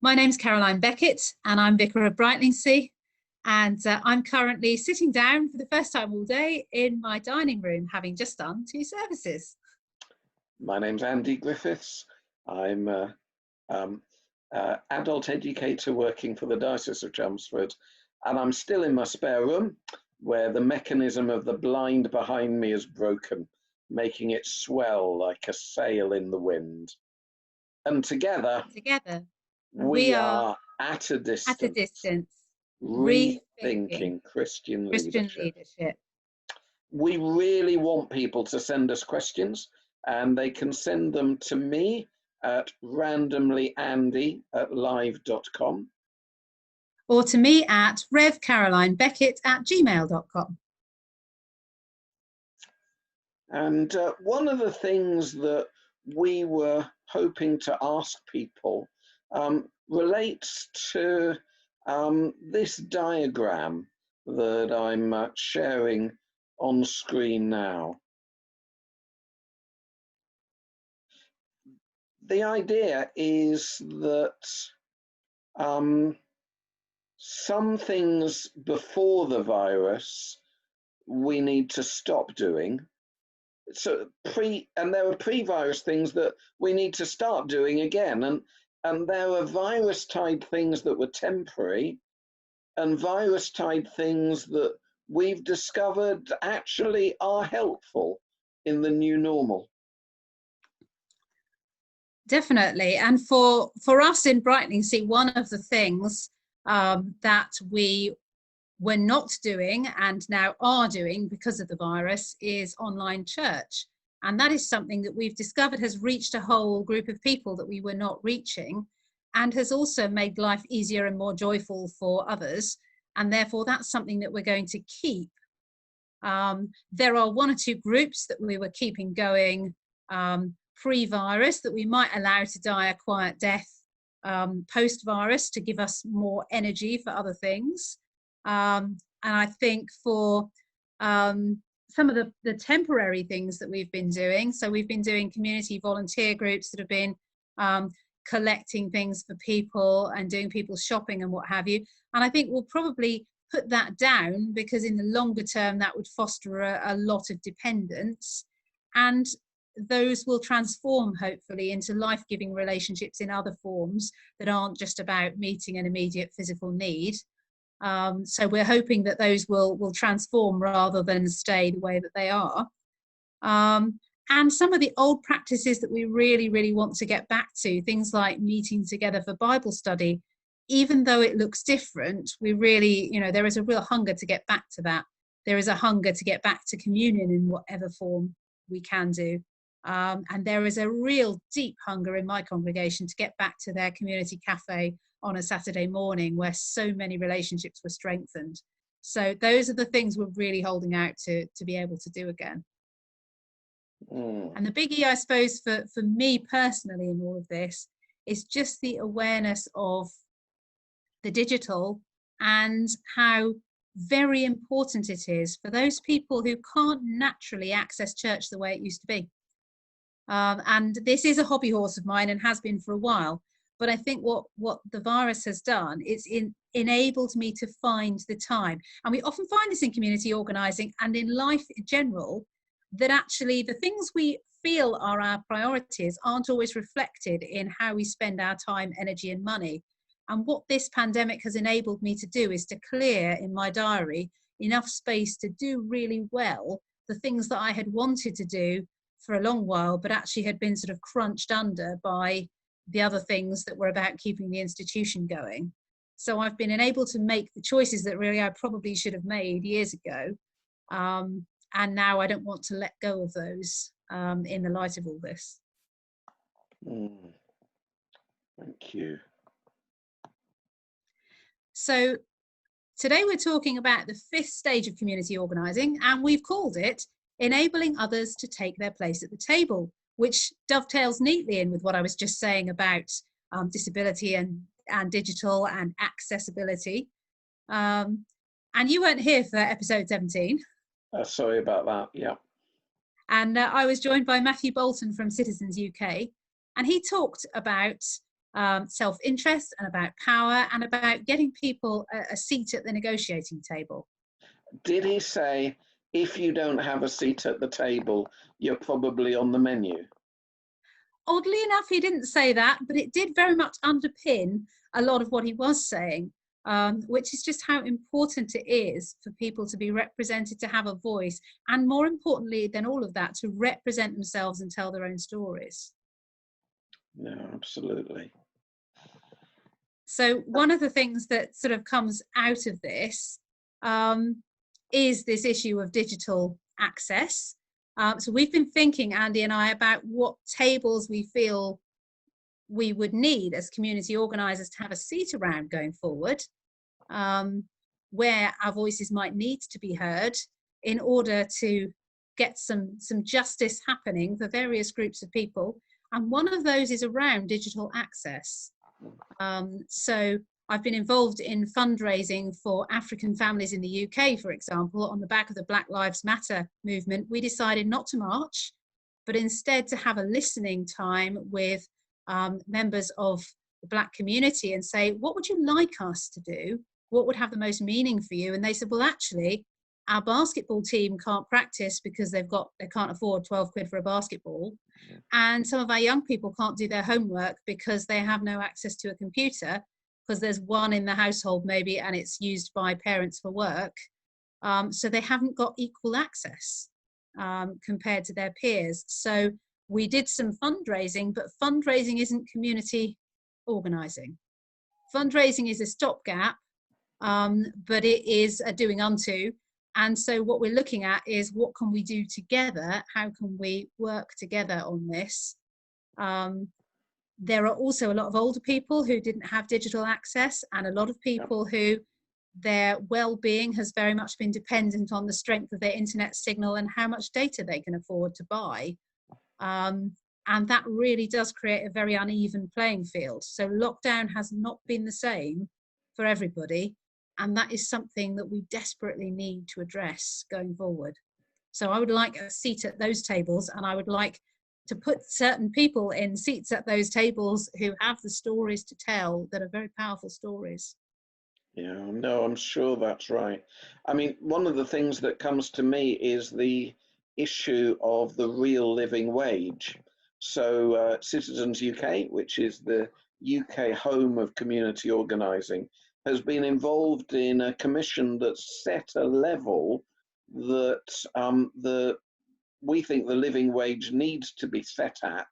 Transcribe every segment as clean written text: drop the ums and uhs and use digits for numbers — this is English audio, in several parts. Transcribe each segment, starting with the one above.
My name's Caroline Beckett and I'm Vicar of Brightlingsea, and I'm currently sitting down for the first time all day in my dining room, having just done 2 services. My name's Andy Griffiths. I'm an adult educator working for the Diocese of Chelmsford, and I'm still in my spare room where the mechanism of the blind behind me is broken, making it swell like a sail in the wind. And together we are at a distance, rethinking Christian leadership. We really want people to send us questions, and they can send them to me at randomlyandy@live.com. Or to me at revcarolinebeckett@gmail.com. And one of the things that we were hoping to ask people relates to this diagram that I'm sharing on screen now. The idea is that some things before the virus we need to stop doing. So there are pre-virus things that we need to start doing again, and there are virus-tied things that were temporary, and virus-tied things that we've discovered actually are helpful in the new normal. Definitely. And for us in Brightlingsea, one of the things that we were not doing and now are doing because of the virus is online church. And that is something that we've discovered has reached a whole group of people that we were not reaching, and has also made life easier and more joyful for others. And therefore, that's something that we're going to keep. There are 1 or 2 groups that we were keeping going pre-virus that we might allow to die a quiet death post-virus to give us more energy for other things. And I think for some of the temporary things that we've been doing, so we've been doing community volunteer groups that have been collecting things for people and doing people's shopping and what have you. And I think we'll probably put that down, because in the longer term that would foster a lot of dependence, and those will transform hopefully into life-giving relationships in other forms that aren't just about meeting an immediate physical need. So we're hoping that those will transform rather than stay the way that they are. And some of the old practices that we really want to get back to, things like meeting together for Bible study, even though it looks different, we really, there is a real hunger to get back to that. There is a hunger to get back to communion in whatever form we can do. And there is a real deep hunger in my congregation to get back to their community cafe on a Saturday morning where so many relationships were strengthened. So those are the things we're really holding out to be able to do again. And the biggie, I suppose, for me personally in all of this is just the awareness of the digital and how very important it is for those people who can't naturally access church the way it used to be. And this is a hobby horse of mine and has been for a while. But I think what the virus has done is enabled me to find the time. And we often find this in community organising and in life in general, that actually the things we feel are our priorities aren't always reflected in how we spend our time, energy and money. And what this pandemic has enabled me to do is to clear in my diary enough space to do really well the things that I had wanted to do for a long while, but actually had been sort of crunched under by the other things that were about keeping the institution going. So I've been enabled to make the choices that really I probably should have made years ago. And now I don't want to let go of those in the light of all this. Thank you. So today we're talking about the 5th stage of community organising, and we've called it Enabling Others to Take Their Place at the Table, which dovetails neatly in with what I was just saying about disability and digital and accessibility. And you weren't here for episode 17. Sorry about that, yeah. And I was joined by Matthew Bolton from Citizens UK, and he talked about self-interest and about power and about getting people a seat at the negotiating table. Did he say, if you don't have a seat at the table, you're probably on the menu? Oddly enough, he didn't say that, but it did very much underpin a lot of what he was saying, which is just how important it is for people to be represented, to have a voice, and more importantly than all of that, to represent themselves and tell their own stories. No, absolutely. So one of the things that sort of comes out of this is this issue of digital access. So we've been thinking, Andy and I, about what tables we feel we would need as community organisers to have a seat around going forward, where our voices might need to be heard in order to get some justice happening for various groups of people. And one of those is around digital access. So I've been involved in fundraising for African families in the UK, for example. On the back of the Black Lives Matter movement, we decided not to march, but instead to have a listening time with members of the Black community and say, what would you like us to do? What would have the most meaning for you? And they said, well, actually, our basketball team can't practice because they can't afford 12 quid for a basketball. And some of our young people can't do their homework because they have no access to a computer, because there's one in the household maybe and it's used by parents for work. So they haven't got equal access compared to their peers. So we did some fundraising, but fundraising isn't community organising. Fundraising is a stopgap, but it is a doing unto. And so what we're looking at is, what can we do together? How can we work together on this? There are also a lot of older people who didn't have digital access, and a lot of people who their well-being has very much been dependent on the strength of their internet signal and how much data they can afford to buy. And that really does create a very uneven playing field. So lockdown has not been the same for everybody. And that is something that we desperately need to address going forward. So I would like a seat at those tables, and I would like to put certain people in seats at those tables who have the stories to tell that are very powerful stories. Yeah, no, I'm sure that's right. I mean, one of the things that comes to me is the issue of the real living wage. So Citizens UK, which is the UK home of community organising, has been involved in a commission that set a level that we think the living wage needs to be set at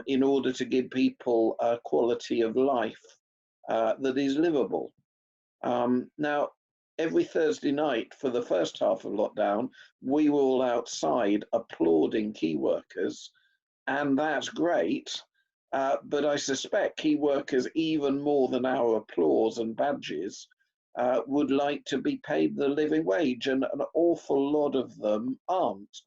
in order to give people a quality of life that is livable. Now, every Thursday night for the first half of lockdown, we were all outside applauding key workers, and that's great. But I suspect key workers, even more than our applause and badges, would like to be paid the living wage, and an awful lot of them aren't.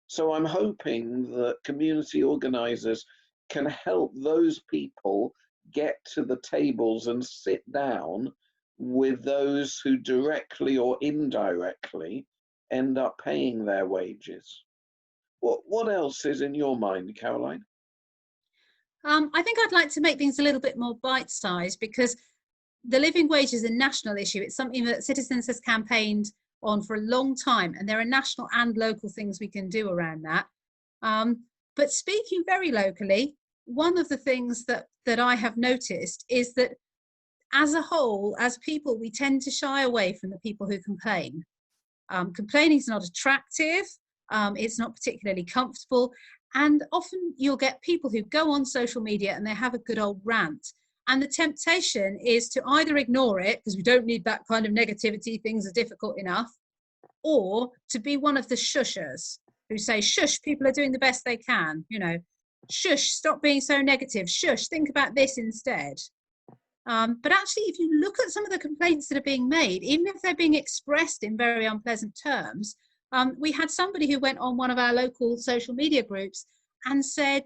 So I'm hoping that community organisers can help those people get to the tables and sit down with those who directly or indirectly end up paying their wages. What else is in your mind, Caroline? I think I'd like to make things a little bit more bite-sized, because the living wage is a national issue. It's something that Citizens has campaigned on for a long time, and there are national and local things we can do around that. But speaking very locally, one of the things that I have noticed is that as a whole, as people, we tend to shy away from the people who complain. Complaining is not attractive, it's not particularly comfortable, and often you'll get people who go on social media and they have a good old rant. And the temptation is to either ignore it, because we don't need that kind of negativity, things are difficult enough, or to be one of the shushers who say, shush, people are doing the best they can, you know, shush, stop being so negative, shush, think about this instead. But actually, if you look at some of the complaints that are being made, even if they're being expressed in very unpleasant terms, we had somebody who went on one of our local social media groups and said,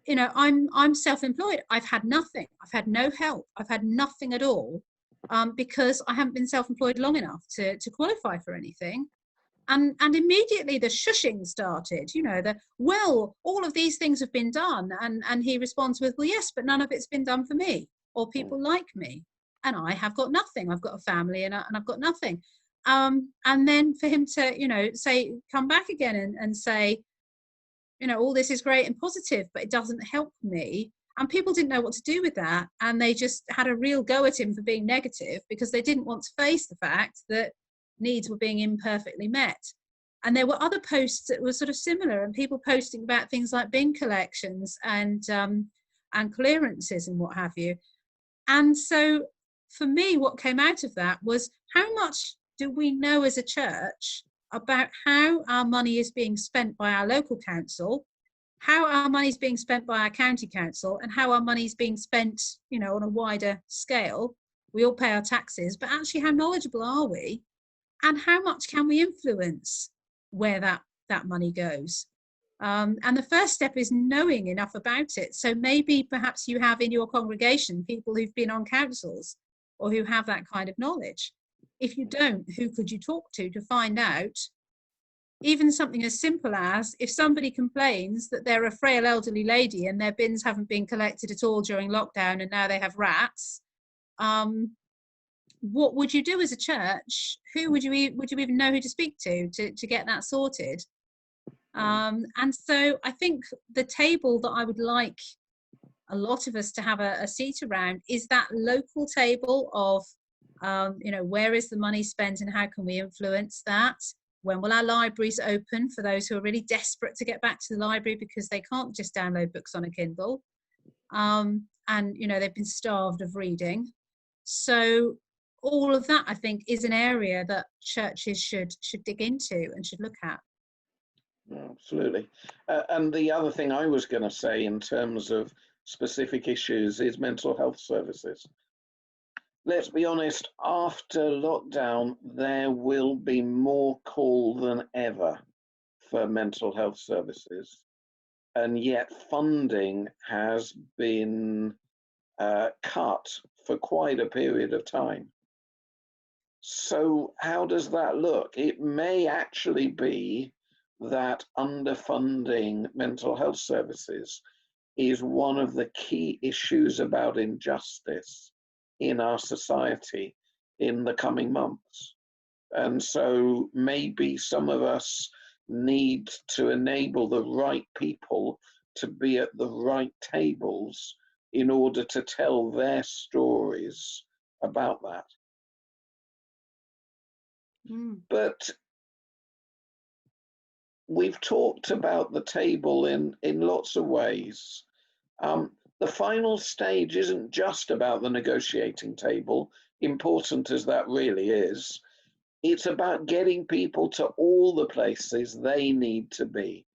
you know, I'm self-employed. I've had nothing. I've had no help. I've had nothing at all, because I haven't been self-employed long enough to qualify for anything. And immediately the shushing started, you know, well, all of these things have been done. And he responds with, well, yes, but none of it's been done for me or people like me. And I have got nothing. I've got a family and I've got nothing. And then for him to, you know, come back again and say, you know, all this is great and positive, but it doesn't help me. And people didn't know what to do with that. And they just had a real go at him for being negative because they didn't want to face the fact that needs were being imperfectly met. And there were other posts that were sort of similar, and people posting about things like bin collections and clearances and what have you. And so for me, what came out of that was, how much do we know as a church about how our money is being spent by our local council, how our money is being spent by our county council, and how our money is being spent, you know, on a wider scale? We all pay our taxes, but actually, how knowledgeable are we? And how much can we influence where that money goes? And the first step is knowing enough about it. So maybe perhaps you have in your congregation people who've been on councils or who have that kind of knowledge. If you don't, who could you talk to find out? Even something as simple as, if somebody complains that they're a frail elderly lady and their bins haven't been collected at all during lockdown and now they have rats, what would you do as a church? Who would you even know who to speak to get that sorted? And so I think the table that I would like a lot of us to have a seat around is that local table of, you know, where is the money spent and how can we influence that? When will our libraries open for those who are really desperate to get back to the library because they can't just download books on a Kindle? And, you know, they've been starved of reading. So all of that, I think, is an area that churches should dig into and should look at. Absolutely. And the other thing I was going to say in terms of specific issues is mental health services. Let's be honest, after lockdown, there will be more call than ever for mental health services. And yet funding has been cut for quite a period of time. So how does that look? It may actually be that underfunding mental health services is one of the key issues about injustice in our society in the coming months. And so maybe some of us need to enable the right people to be at the right tables in order to tell their stories about that. But we've talked about the table in lots of ways. The final stage isn't just about the negotiating table, important as that really is. It's about getting people to all the places they need to be.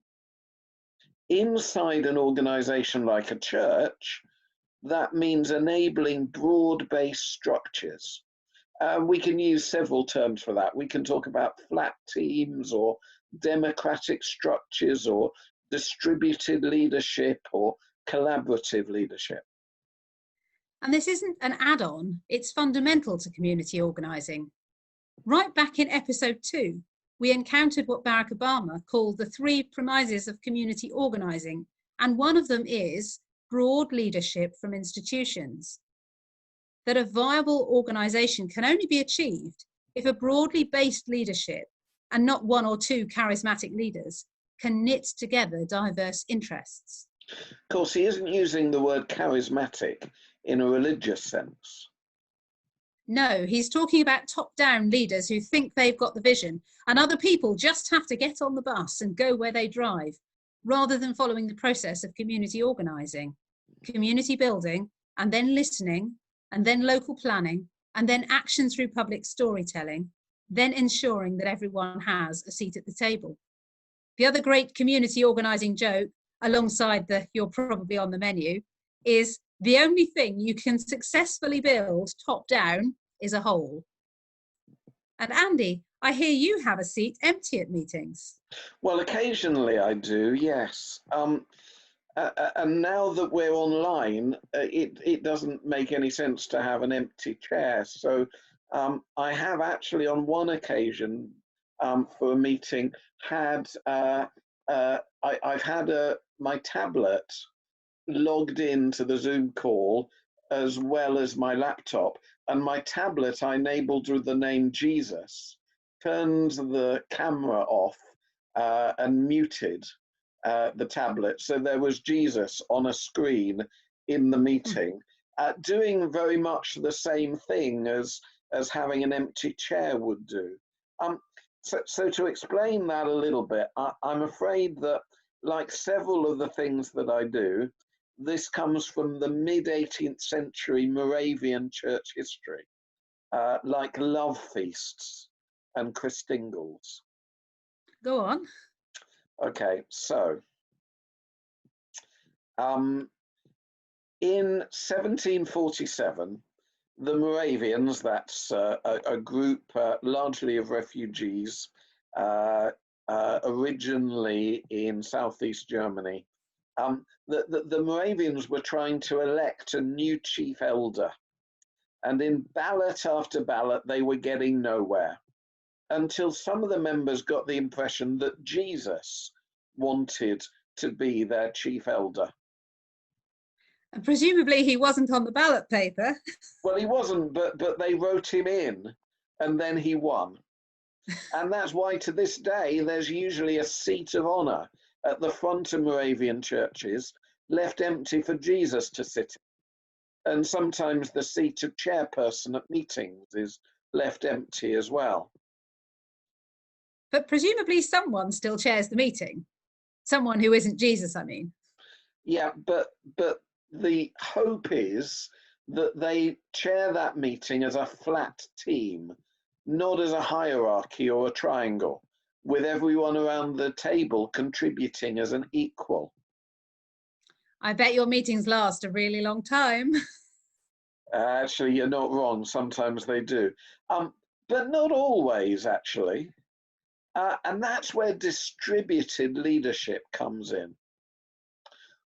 Inside an organization like a church, that means enabling broad-based structures. We can use several terms for that. We can talk about flat teams or democratic structures or distributed leadership or collaborative leadership. And this isn't an add-on, it's fundamental to community organising. Right back in episode 2, we encountered what Barack Obama called the 3 premises of community organising, and one of them is broad leadership from institutions. That a viable organisation can only be achieved if a broadly based leadership, and not 1 or 2 charismatic leaders, can knit together diverse interests. Of course, he isn't using the word charismatic in a religious sense. No, he's talking about top-down leaders who think they've got the vision, and other people just have to get on the bus and go where they drive, rather than following the process of community organising, community building, and then listening, and then local planning, and then action through public storytelling, then ensuring that everyone has a seat at the table. The other great community organising joke, alongside the "you're probably on the menu," is the only thing you can successfully build top down is a whole. And Andy, I hear you have a seat empty at meetings. Well, occasionally I do, yes. And now that we're online, it doesn't make any sense to have an empty chair. So I have actually on one occasion for a meeting had, I've had my tablet logged into the Zoom call as well as my laptop, and my tablet I enabled with the name Jesus, turned the camera off and muted the tablet, so there was Jesus on a screen in the meeting, doing very much the same thing as having an empty chair would do. So to explain that a little bit, I'm afraid that, like several of the things that I do, this comes from the mid-18th century Moravian church history, like love feasts and Christingles. Go on. Okay, so in 1747, the Moravians, that's a group largely of refugees, originally in southeast Germany, the Moravians were trying to elect a new chief elder. And in ballot after ballot, they were getting nowhere, until some of the members got the impression that Jesus wanted to be their chief elder. And presumably he wasn't on the ballot paper. Well, he wasn't, but they wrote him in, and then he won. And that's why to this day, there's usually a seat of honor at the front of Moravian churches left empty for Jesus to sit in. And sometimes the seat of chairperson at meetings is left empty as well. But presumably someone still chairs the meeting. Someone who isn't Jesus, I mean. Yeah, but the hope is that they chair that meeting as a flat team, not as a hierarchy or a triangle, with everyone around the table contributing as an equal. I bet your meetings last a really long time. Actually, you're not wrong. Sometimes they do. But not always, actually. And that's where distributed leadership comes in.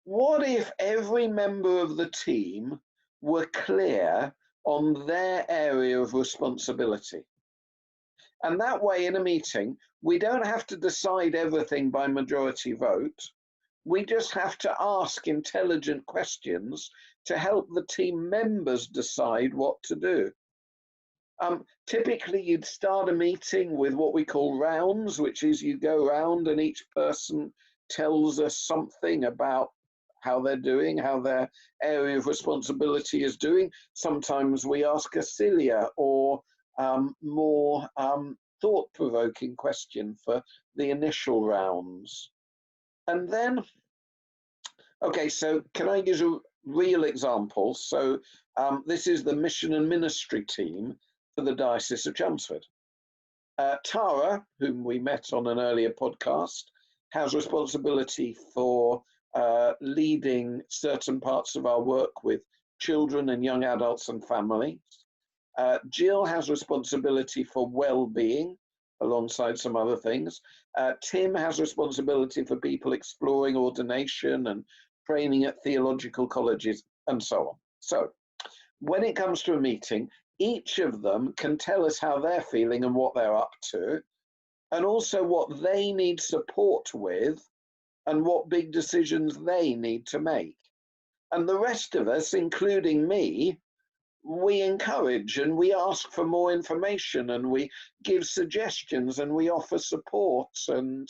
What if every member of the team were clear on their area of responsibility? And that way, in a meeting, we don't have to decide everything by majority vote. We just have to ask intelligent questions to help the team members decide what to do. Typically, you'd start a meeting with what we call rounds, which is you go around and each person tells us something about how they're doing, how their area of responsibility is doing. Sometimes we ask a sillier or more thought-provoking question for the initial rounds. And then, okay, so can I use a real example? So this is the mission and ministry team for the Diocese of Chelmsford. Tara, whom we met on an earlier podcast, has responsibility for leading certain parts of our work with children and young adults and families. Jill has responsibility for well-being alongside some other things. Tim has responsibility for people exploring ordination and training at theological colleges and so on. So when it comes to a meeting, each of them can tell us how they're feeling and what they're up to, and also what they need support with and what big decisions they need to make. And the rest of us, including me, we encourage and we ask for more information and we give suggestions and we offer support and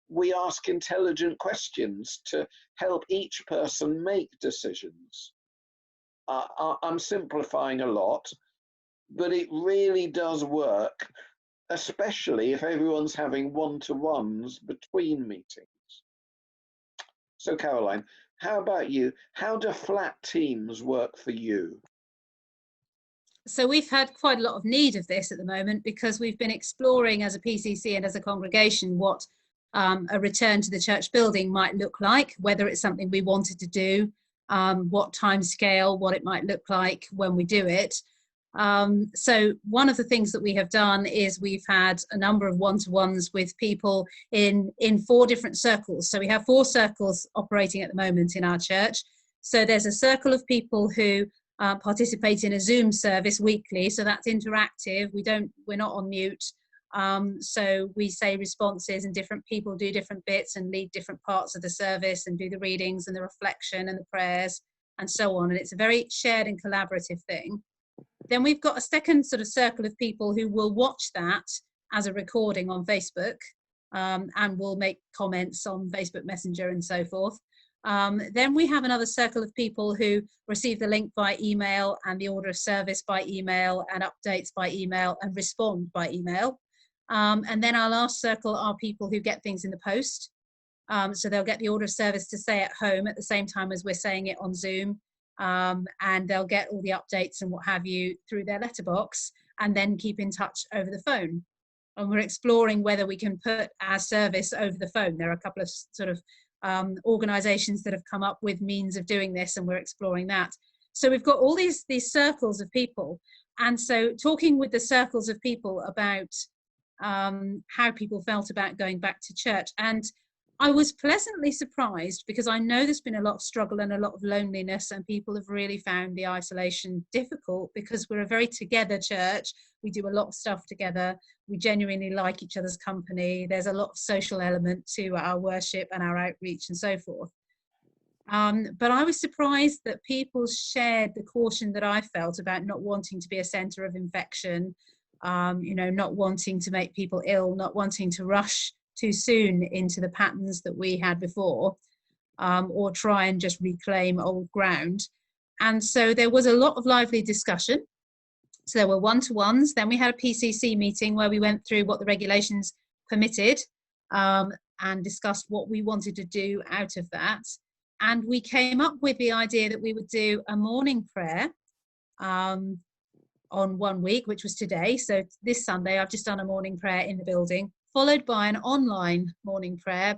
we ask intelligent questions to help each person make decisions. I'm simplifying a lot, but it really does work, especially if everyone's having one-to-ones between meetings. So Caroline, how about you? How do flat teams work for you? So we've had quite a lot of need of this at the moment because we've been exploring as a PCC and as a congregation what a return to the church building might look like, whether it's something we wanted to do, what time scale, what it might look like when we do it. So one of the things that we have done is we've had a number of one-to-ones with people in 4 different circles. So we have 4 circles operating at the moment in our church. So there's a circle of people who participate in a Zoom service weekly. So that's interactive. We're not on mute. So we say responses, and different people do different bits and lead different parts of the service and do the readings and the reflection and the prayers and so on. And it's a very shared and collaborative thing. Then we've got a second sort of circle of people who will watch that as a recording on Facebook, and will make comments on Facebook Messenger and so forth. Then we have another circle of people who receive the link by email and the order of service by email and updates by email and respond by email. And then our last circle are people who get things in the post. So they'll get the order of service to say at home at the same time as we're saying it on Zoom. And they'll get all the updates and what have you through their letterbox, and then keep in touch over the phone. And we're exploring whether we can put our service over the phone. There are a couple of sort of organizations that have come up with means of doing this, and we're exploring that. So we've got all these circles of people. And so talking with the circles of people about how people felt about going back to church. And I was pleasantly surprised, because I know there's been a lot of struggle and a lot of loneliness, and people have really found the isolation difficult, because we're a very together church. We do a lot of stuff together. We genuinely like each other's company. There's a lot of social element to our worship and our outreach and so forth. But I was surprised that people shared the caution that I felt about not wanting to be a centre of infection, not wanting to make people ill, not wanting to rush too soon into the patterns that we had before, or try and just reclaim old ground. And so there was a lot of lively discussion. So there were one-to-ones. Then we had a PCC meeting where we went through what the regulations permitted, and discussed what we wanted to do out of that. And we came up with the idea that we would do a morning prayer on 1 week, which was today. So this Sunday, I've just done a morning prayer in the building, followed by an online morning prayer,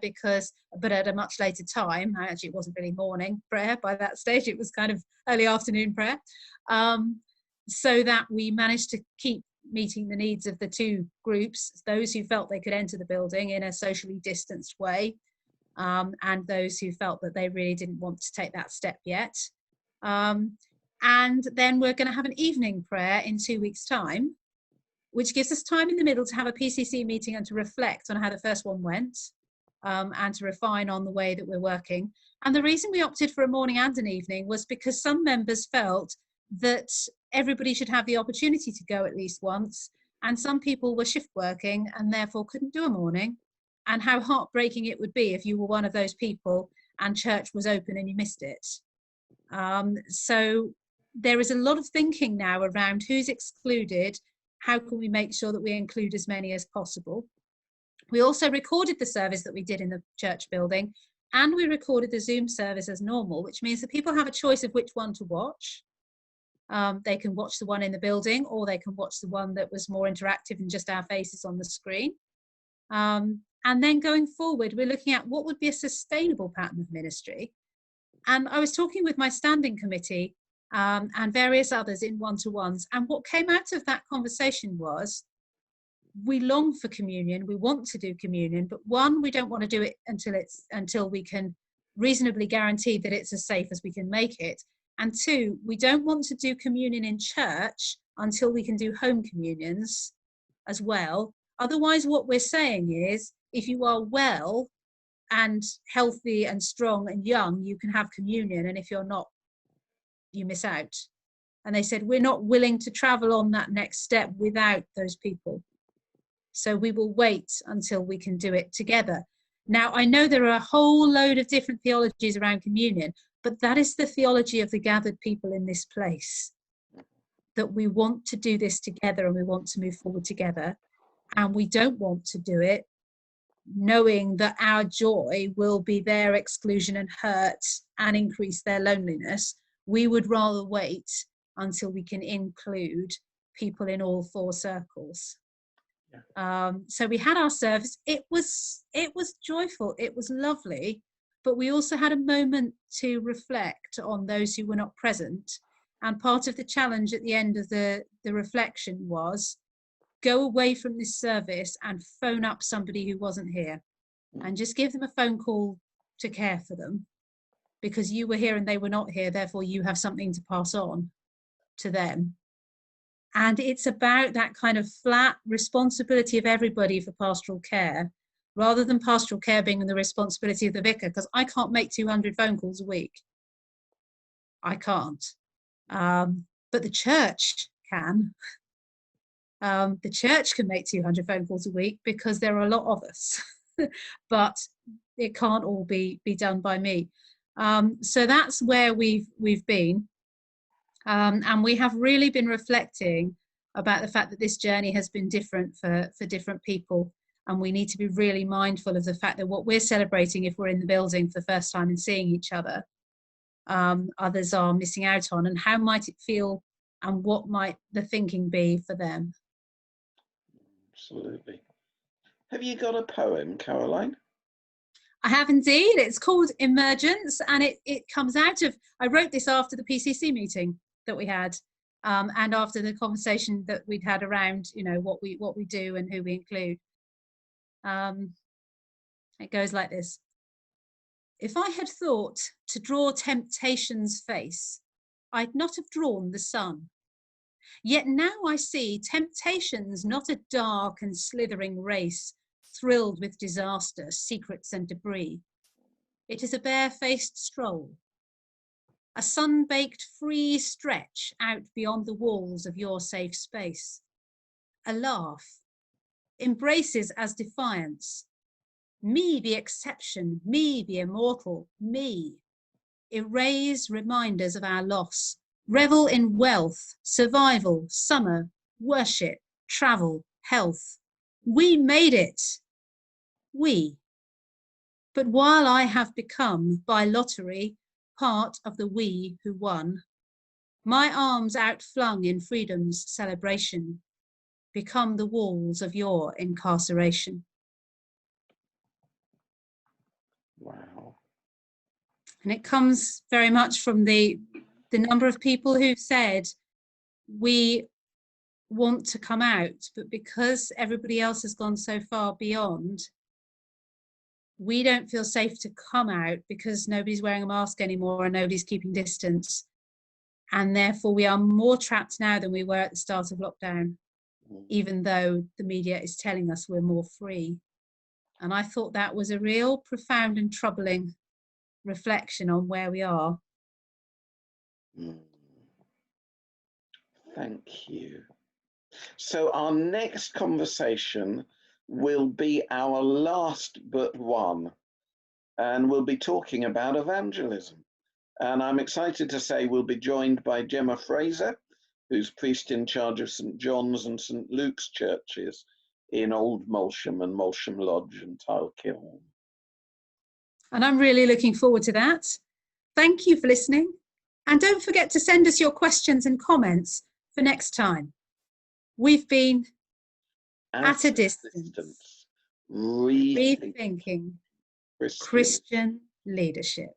but at a much later time. Actually, it wasn't really morning prayer by that stage. It was kind of early afternoon prayer. So that we managed to keep meeting the needs of the two groups, those who felt they could enter the building in a socially distanced way, and those who felt that they really didn't want to take that step yet. And then we're going to have an evening prayer in 2 weeks' time, which gives us time in the middle to have a PCC meeting and to reflect on how the first one went, and to refine on the way that we're working. And the reason we opted for a morning and an evening was because some members felt that everybody should have the opportunity to go at least once, and some people were shift working and therefore couldn't do a morning, and how heartbreaking it would be if you were one of those people and church was open and you missed it. So there is a lot of thinking now around who's excluded, how can we make sure that we include as many as possible. We also recorded the service that we did in the church building, and we recorded the Zoom service as normal, which means that people have a choice of which one to watch. They can watch the one in the building, or they can watch the one that was more interactive and just our faces on the screen. And then going forward, we're looking at what would be a sustainable pattern of ministry. And I was talking with my standing committee and various others in one-to-ones, and what came out of that conversation was, we long for communion, we want to do communion, but one, we don't want to do it until we can reasonably guarantee that it's as safe as we can make it. And two, we don't want to do communion in church until we can do home communions as well. Otherwise, what we're saying is, if you are well and healthy and strong and young, you can have communion, and if you're not, you miss out. And they said, we're not willing to travel on that next step without those people. So we will wait until we can do it together. Now, I know there are a whole load of different theologies around communion, but that is the theology of the gathered people in this place, that we want to do this together and we want to move forward together. And we don't want to do it knowing that our joy will be their exclusion and hurt and increase their loneliness. We would rather wait until we can include people in all four circles. So we had our service. It was joyful. It was lovely. But we also had a moment to reflect on those who were not present. And part of the challenge at the end of the reflection was, go away from this service and phone up somebody who wasn't here, and just give them a phone call to care for them, because you were here and they were not here. Therefore, you have something to pass on to them. And it's about that kind of flat responsibility of everybody for pastoral care, rather than pastoral care being the responsibility of the vicar, because I can't make 200 phone calls a week. I can't. But the church can. The church can make 200 phone calls a week because there are a lot of us, but it can't all be done by me. So that's where we've been. And we have really been reflecting about the fact that this journey has been different for different people. And we need to be really mindful of the fact that what we're celebrating, if we're in the building for the first time and seeing each other, others are missing out on, and how might it feel and what might the thinking be for them. Absolutely. Have you got a poem, Caroline? I have indeed. It's called Emergence, and it comes out of, I wrote this after the PCC meeting that we had, and after the conversation that we'd had around, you know, what we do and who we include. It goes like this. If I had thought to draw temptation's face, I'd not have drawn the sun. Yet now I see temptation's not a dark and slithering race, thrilled with disaster, secrets and debris. It is a barefaced stroll, a sun-baked free stretch out beyond the walls of your safe space. A laugh, embraces as defiance. Me the exception, me the immortal, me. Erase reminders of our loss. Revel in wealth, survival, summer, worship, travel, health. We made it. We. But while I have become, by lottery, part of the we who won, my arms outflung in freedom's celebration become the walls of your incarceration. Wow. And it comes very much from the number of people who've said, we want to come out, but because everybody else has gone so far beyond, we don't feel safe to come out because nobody's wearing a mask anymore and nobody's keeping distance. And therefore we are more trapped now than we were at the start of lockdown, even though the media is telling us we're more free. And I thought that was a real profound and troubling reflection on where we are. Thank you. So our next conversation will be our last but one, and we'll be talking about evangelism. And I'm excited to say we'll be joined by Gemma Fraser, who's priest in charge of St. John's and St. Luke's churches in Old Molsham and Molsham Lodge and Tylekiln. And I'm really looking forward to that. Thank you for listening. And don't forget to send us your questions and comments for next time. We've been at a distance, rethinking Christian leadership.